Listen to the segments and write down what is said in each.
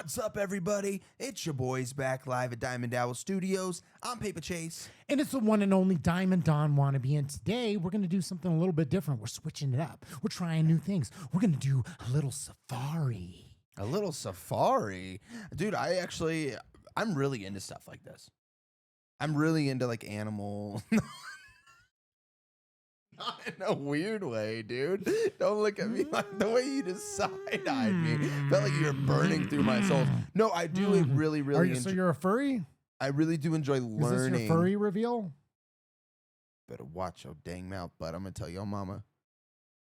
What's up, everybody? It's your boys back live at Diamond Owl Studios. I'm Paper Chase. And it's the one and only Diamond Don Wannabe. And today we're going to do something a little bit different. We're switching it up. We're trying new things. We're going to do a little safari. A little safari? Dude, I'm really into stuff like this. I'm really into like animals. Not in a weird way, dude. Don't look at me like the way you just side-eyed me. Felt like you were burning through my soul. No, I do really So you're a furry? I really do enjoy learning. Is this your furry reveal? Better watch your dang mouth, bud. I'm gonna tell your mama.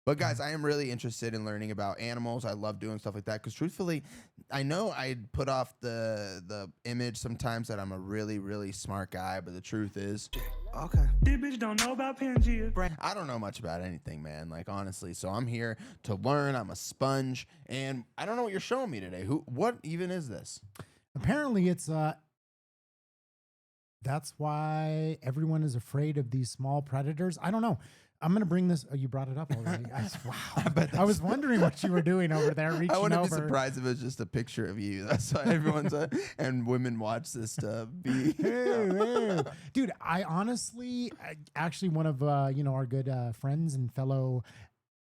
But guys, I am really interested in learning about animals. I love doing stuff like that because truthfully, I know I put off the image sometimes that I'm a really smart guy, but the truth is, okay. This bitch don't know about Pangea. I don't know much about anything, man. Like honestly, so I'm here to learn. I'm a sponge, and I don't know what you're showing me today. What even is this? Apparently, it's that's why everyone is afraid of these small predators. I don't know. I'm going to bring this. Oh, you brought it up already. Wow. I was wondering what you were doing over there, reaching over. I wouldn't be surprised if it was just a picture of you. That's why everyone's and women watch this to be. Hey. Dude, I honestly, actually one of, our good friends and fellow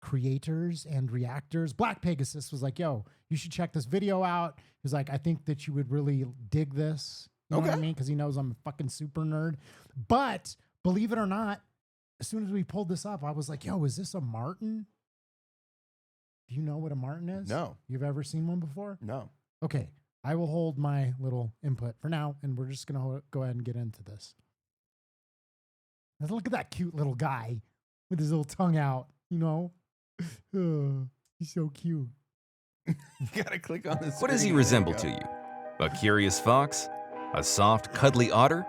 creators and reactors, Black Pegasus, was like, yo, you should check this video out. He was like, I think that you would really dig this. You know what I mean? Because he knows I'm a fucking super nerd. But believe it or not, as soon as we pulled this up, I was like, yo, is this a marten? Do you know what a marten is? No. You've ever seen one before? No. Okay. I will hold my little input for now, and we're just going to go ahead and get into this. Now, look at that cute little guy with his little tongue out, you know? Oh, he's so cute. You got to click on this. What does he resemble to you? A curious fox? A soft, cuddly otter?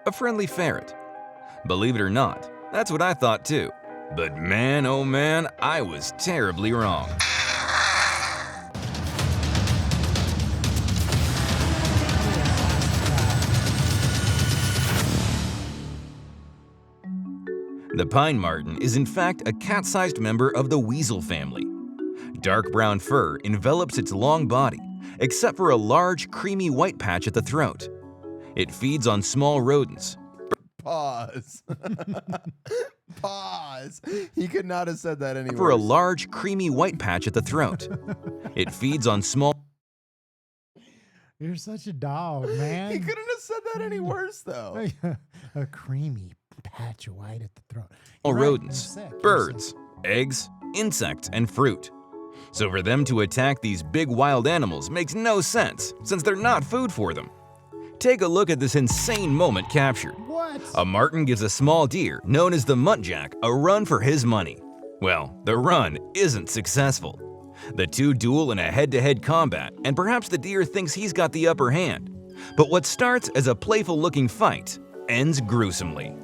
A friendly ferret? Believe it or not, that's what I thought too. But man, oh man, I was terribly wrong. The pine marten is in fact a cat-sized member of the weasel family. Dark brown fur envelops its long body, except for a large, creamy white patch at the throat. It feeds on small rodents. Pause. Pause. He could not have said that any For a worse. large, creamy white patch at the throat. It feeds on small... You're such a dog, man. He couldn't have said that any worse, though. A creamy patch of white at the throat. rodents, You're sick. birds, eggs, insects, and fruit. So for them to attack these big wild animals makes no sense, since they're not food for them. Take a look at this insane moment captured. What? A marten gives a small deer, known as the muntjac, a run for his money. Well, the run isn't successful. The two duel in a head-to-head combat, and perhaps the deer thinks he's got the upper hand. But what starts as a playful-looking fight ends gruesomely.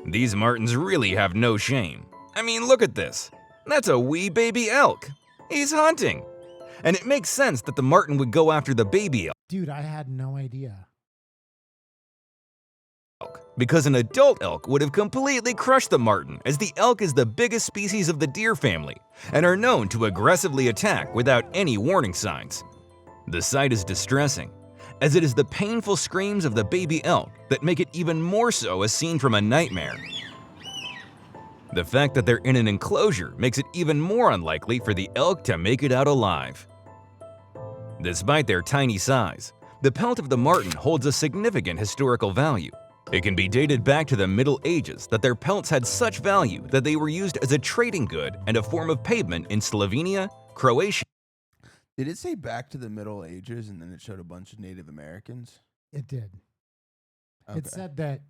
These martens really have no shame. I mean, look at this. That's a wee baby elk. He's hunting. And it makes sense that the marten would go after the baby elk, Dude, I had no idea. because an adult elk would have completely crushed the marten, as the elk is the biggest species of the deer family and are known to aggressively attack without any warning signs. The sight is distressing, as it is the painful screams of the baby elk that make it even more so a scene from a nightmare. The fact that they're in an enclosure makes it even more unlikely for the elk to make it out alive. Despite their tiny size, the pelt of the marten holds a significant historical value. It can be dated back to the Middle Ages that their pelts had such value that they were used as a trading good and a form of payment in Slovenia, Croatia. Did it say back to the Middle Ages and then it showed a bunch of Native Americans? It did. Okay. It said that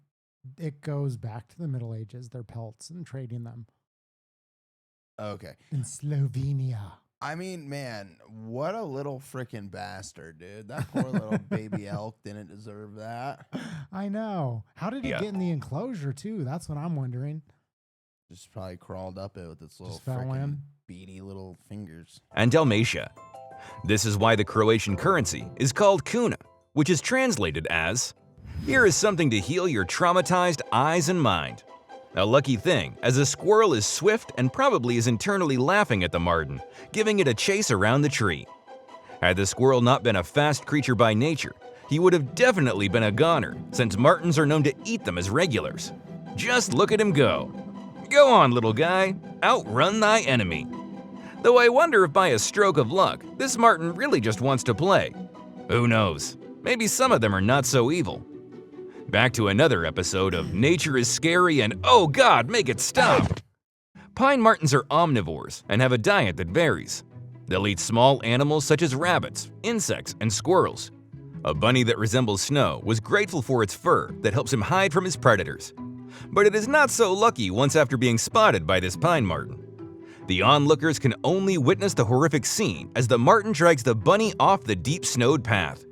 it goes back to the Middle Ages, their pelts and trading them Okay. in Slovenia. I mean, man, what a little freaking bastard, dude. That poor little baby elk didn't deserve that. I know. How did it Yeah. get in the enclosure too? That's what I'm wondering. Just probably crawled up it with its little Just fell freaking in. beady little fingers. and Dalmatia. This is why the Croatian currency is called kuna, which is translated as, "Here is something to heal your traumatized eyes and mind." A lucky thing, as a squirrel is swift and probably is internally laughing at the marten, giving it a chase around the tree. Had the squirrel not been a fast creature by nature, he would have definitely been a goner, since martens are known to eat them as regulars. Just look at him go. Go on, little guy, outrun thy enemy. Though I wonder if by a stroke of luck, this marten really just wants to play. Who knows? Maybe some of them are not so evil. Back to another episode of Nature is Scary and Oh God, make it stop! Pine martens are omnivores and have a diet that varies. They'll eat small animals such as rabbits, insects, and squirrels. A bunny that resembles Snow was grateful for its fur that helps him hide from his predators. But it is not so lucky once after being spotted by this pine marten. The onlookers can only witness the horrific scene as the marten drags the bunny off the deep snowed path.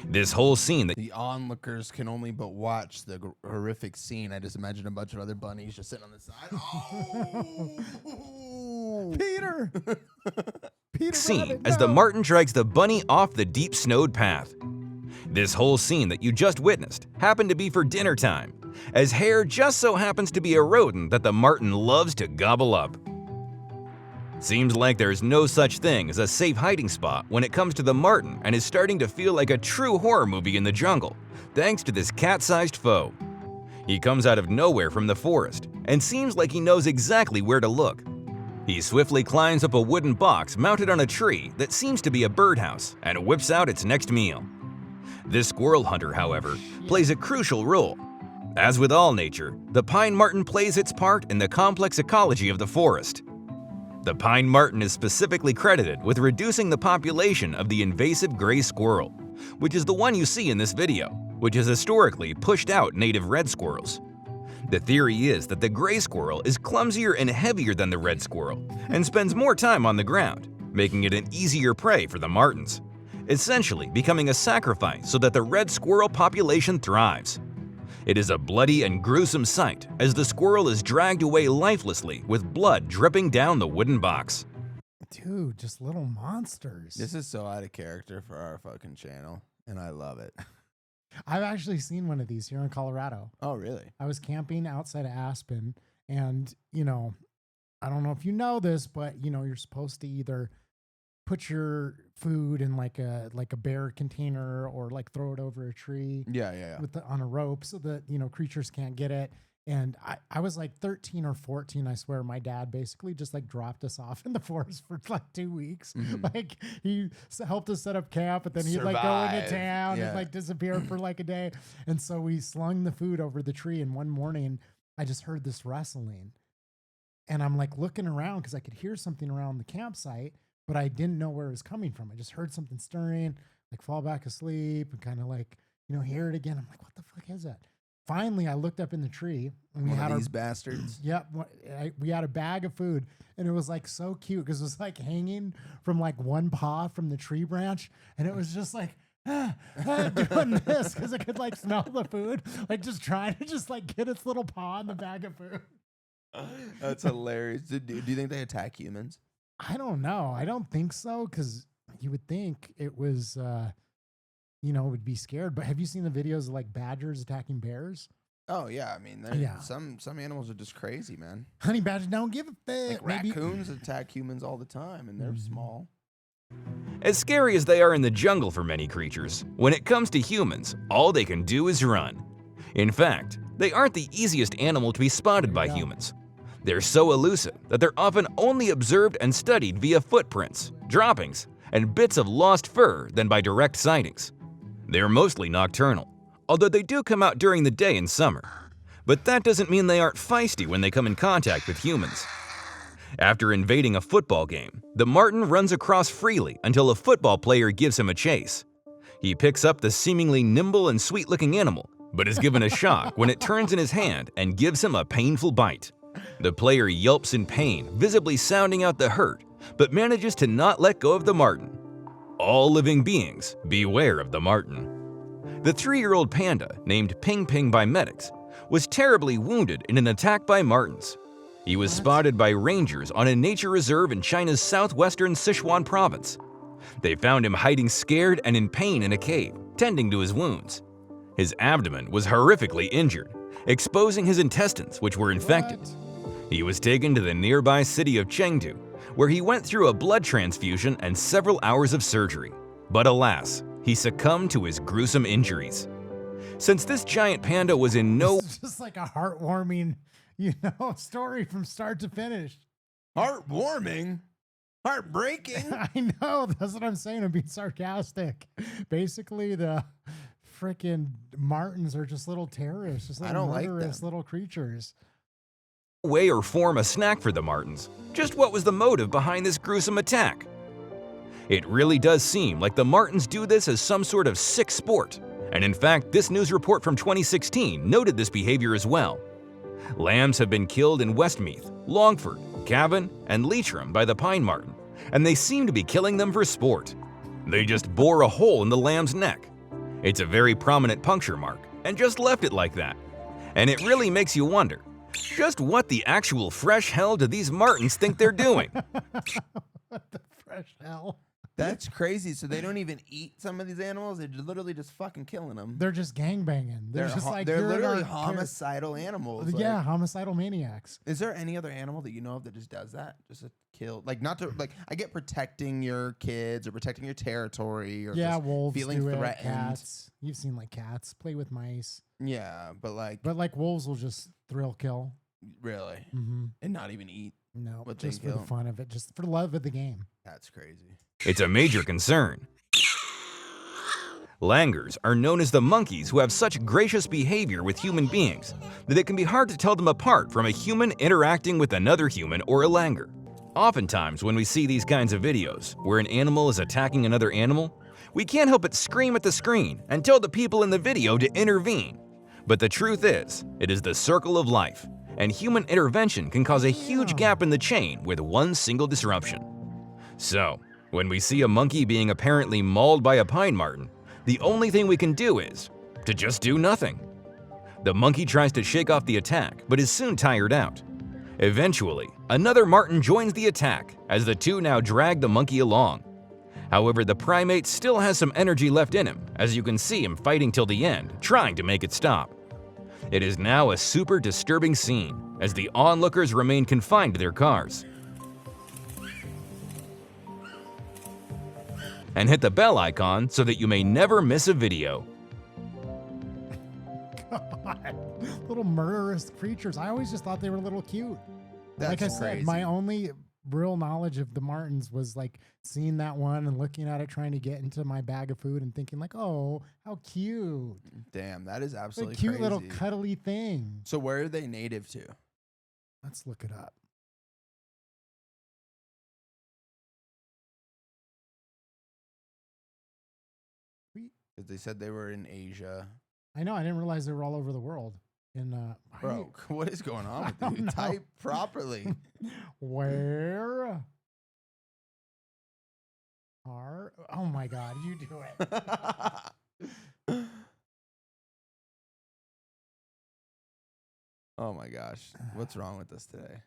This whole scene that The onlookers can only but watch the horrific scene. I just imagine a bunch of other bunnies just sitting on the side. Oh! Peter! Peter scene Rabbit, as the no! marten drags the bunny off the deep snowed path. This whole scene that you just witnessed happened to be for dinner time, as hare just so happens to be a rodent that the marten loves to gobble up. Seems like there's no such thing as a safe hiding spot when it comes to the marten and is starting to feel like a true horror movie in the jungle, thanks to this cat-sized foe. He comes out of nowhere from the forest and seems like he knows exactly where to look. He swiftly climbs up a wooden box mounted on a tree that seems to be a birdhouse and whips out its next meal. This squirrel hunter, however, plays a crucial role. As with all nature, the pine marten plays its part in the complex ecology of the forest. The pine marten is specifically credited with reducing the population of the invasive gray squirrel, which is the one you see in this video, which has historically pushed out native red squirrels. The theory is that the gray squirrel is clumsier and heavier than the red squirrel and spends more time on the ground, making it an easier prey for the martens, essentially becoming a sacrifice so that the red squirrel population thrives. It is a bloody and gruesome sight as the squirrel is dragged away lifelessly with blood dripping down the wooden box. Dude, just little monsters. This is so out of character for our fucking channel, and I love it. I've actually seen one of these here in Colorado. Oh, really? I was camping outside of Aspen, and, you know, I don't know if you know this, but, you know, you're supposed to either put your food in like a bear container or like throw it over a tree Yeah. on a rope so that, you know, creatures can't get it. And I was like 13 or 14, I swear. My dad basically just like dropped us off in the forest for like 2 weeks. Mhm. Like he helped us set up camp, but then he'd like go into Survive. town Yeah. and like disappear for like a day. And so we slung the food over the tree. And one morning I just heard this rustling. And I'm like looking around because I could hear something around the campsite, but I didn't know where it was coming from. I just heard something stirring, like fall back asleep and kind of like, you know, hear it again. I'm like, what the fuck is that? Finally, I looked up in the tree and we One had of these bastards. we had a bag of food, and it was like so cute because it was like hanging from like one paw from the tree branch, and it was just like doing this because it could like smell the food, like just trying to just like get its little paw in the bag of food. That's hilarious. Do you think they attack humans? I don't know. I don't think so because you would think it was, you know, would be scared. But have you seen the videos of like badgers attacking bears? Oh yeah, I mean, Yeah. some animals are just crazy, man. Honey badgers don't give a fuck. Like raccoons attack humans all the time, and they're Mhm. small. As scary as they are in the jungle for many creatures, when it comes to humans, all they can do is run. In fact, they aren't the easiest animal to be spotted by There you go. humans. They're so elusive that they're often only observed and studied via footprints, droppings, and bits of lost fur than by direct sightings. They're mostly nocturnal, although they do come out during the day in summer. But that doesn't mean they aren't feisty when they come in contact with humans. After invading a football game, the marten runs across freely until a football player gives him a chase. He picks up the seemingly nimble and sweet-looking animal, but is given a shock when it turns in his hand and gives him a painful bite. The player yelps in pain, visibly sounding out the hurt, but manages to not let go of the marten. All living beings, beware of the marten. The 3-year-old panda, named Ping Ping by medics, was terribly wounded in an attack by martens. He was spotted by rangers on a nature reserve in China's southwestern Sichuan province. They found him hiding scared and in pain in a cave, tending to his wounds. His abdomen was horrifically injured, exposing his intestines, which were infected. What? He was taken to the nearby city of Chengdu, where he went through a blood transfusion and several hours of surgery. But alas, he succumbed to his gruesome injuries. Since this giant panda was in no It's just like a heartwarming, story from start to finish. Heartwarming? Heartbreaking? I know. That's what I'm saying. I'm being sarcastic. Basically, the freaking martins are just little terrorists, just I little don't like murderous them. little creatures. way or form a snack for the Martins. Just what was the motive behind this gruesome attack? It really does seem like the Martins do this as some sort of sick sport. And in fact, this news report from 2016 noted this behavior as well. Lambs have been killed in Westmeath, Longford, Cavan, and Leitrim by the pine marten, and they seem to be killing them for sport. They just bore a hole in the lamb's neck. It's a very prominent puncture mark, and just left it like that. And it really makes you wonder, just what the actual fresh hell do these martens think they're doing? What the fresh hell? That's crazy. So they don't even eat some of these animals. They're literally just fucking killing them. They're just gangbanging. They're just like they're you're literally not- homicidal animals. Yeah, Like, homicidal maniacs. is there any other animal that you know of that just does that? Just to kill, like not to like. I get protecting your kids or protecting your territory or Yeah, just wolves feeling do it. threatened. Cats. You've seen like cats play with mice, Yeah, but like but like wolves will just thrill kill. really, Mm-hmm. and not even eat. No, What they just for the kill. fun of it, just for the love of the game. That's crazy. It's a major concern. Langurs are known as the monkeys who have such gracious behavior with human beings that it can be hard to tell them apart from a human interacting with another human or a langur. Oftentimes, when we see these kinds of videos where an animal is attacking another animal, we can't help but scream at the screen and tell the people in the video to intervene. But the truth is, it is the circle of life, and human intervention can cause a huge gap in the chain with one single disruption. So, when we see a monkey being apparently mauled by a pine marten, the only thing we can do is to just do nothing. The monkey tries to shake off the attack, but is soon tired out. Eventually, another marten joins the attack as the two now drag the monkey along. However, the primate still has some energy left in him, as you can see him fighting till the end, trying to make it stop. It is now a super disturbing scene, as the onlookers remain confined to their cars. And hit the bell icon so that you may never miss a video. God, little murderous creatures. I always just thought they were a little cute. That's Like I said, crazy. my only real knowledge of the martens was like seeing that one and looking at it, trying to get into my bag of food and thinking like, oh, how cute. Damn, that is It's a absolutely cute crazy. little cuddly thing. So where are they native to? Let's look it up. Because they said they were in Asia. I know. I didn't realize they were all over the world. Bro, what is going on I with don't you? know. Type properly. Where are? Oh my God! You do it. Oh my gosh. What's wrong with us today?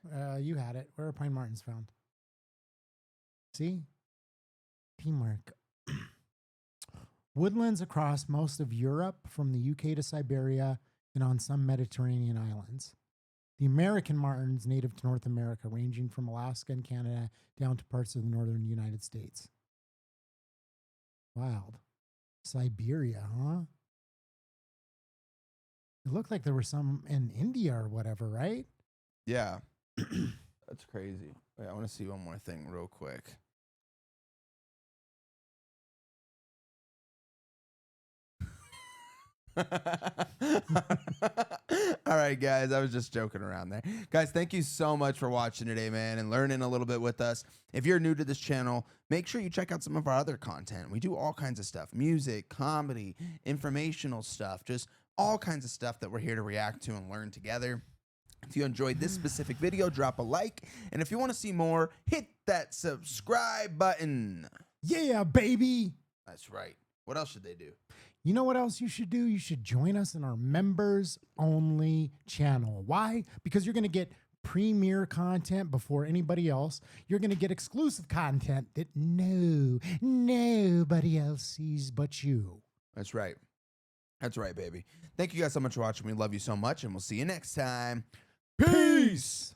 You had it. Where are pine martens found? See? Teamwork. Woodlands across most of Europe, from the UK to Siberia, and on some Mediterranean islands. The American martens native to North America, ranging from Alaska and Canada down to parts of the northern United States. Wild. Siberia, huh? It looked like there were some in India or whatever, right? Yeah. That's crazy. Wait, I want to see one more thing real quick. All right, guys, I was just joking around there. Guys, thank you so much for watching today, man, and learning a little bit with us. If you're new to this channel, make sure you check out some of our other content. We do all kinds of stuff: music, comedy, informational stuff, just all kinds of stuff that we're here to react to and learn together. If you enjoyed this specific video, drop a like. And if you want to see more, hit that subscribe button. Yeah, baby. That's right. What else should they do? You know what else you should do? You should join us in our members only channel. Why? Because you're going to get premier content before anybody else. You're going to get exclusive content that nobody else sees but you. That's right. That's right, baby. Thank you guys so much for watching. We love you so much, and we'll see you next time. Peace.